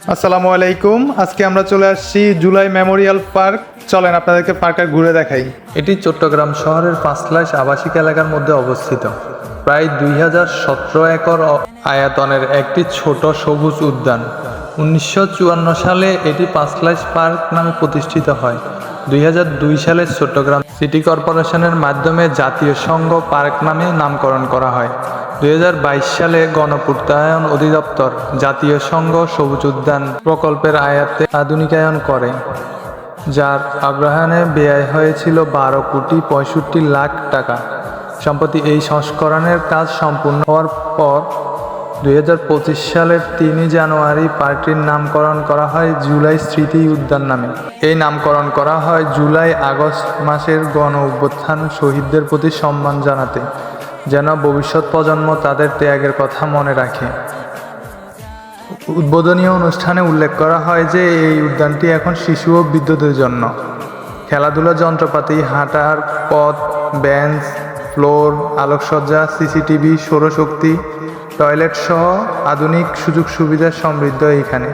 আসসালামু আলাইকুম। আজকে আমরা চলে আসছি জুলাই মেমোরিয়াল পার্ক। চলেন আপনাদেরকে পার্কটা ঘুরে দেখাই। এটি চট্টগ্রাম শহরের পাঁচলাইশ আবাসিক এলাকার মধ্যে অবস্থিত। প্রায় 2017 একর আয়তনের একটি ছোট সবুজ উদ্যান। 1954 সালে এটি পাঁচলাইশ পার্ক নামে প্রতিষ্ঠিত হয়। 2002 সালে চট্টগ্রাম সিটি কর্পোরেশনের মাধ্যমে জাতীয় সংঘ পার্ক নামে নামকরণ করা হয়। 2022 সালে গণপূর্তায়ন অধিদপ্তর জাতীয় সংঘ সবুজ উদ্যান প্রকল্পের আয়াতে আধুনিকায়ন করে, যার আহ্বানে ব্যয় হয়েছিল 12,65,00,000 টাকা। সম্প্রতি এই সংস্করণের কাজ সম্পূর্ণ হওয়ার পর 2025 সালের 3 জানুয়ারি পার্কটির নামকরণ করা হয় জুলাই স্মৃতি উদ্যান নামে। এই নামকরণ করা হয় জুলাই আগস্ট মাসের গণ অভ্যুত্থান শহীদদের প্রতি সম্মান জানাতে, যেন ভবিষ্যৎ প্রজন্ম তাদের ত্যাগের কথা মনে রাখে। উদ্বোধনী অনুষ্ঠানে উল্লেখ করা হয় যে এই উদ্যানটি এখন শিশু ও বৃদ্ধদের জন্য খেলাধুলার যন্ত্রপাতি, হাঁটার পথ, বেঞ্চ, ফ্লোর, আলোকসজ্জা, সিসিটিভি, সৌরশক্তি, টয়লেট সহ আধুনিক সুযোগ সুবিধা সমৃদ্ধ এইখানে।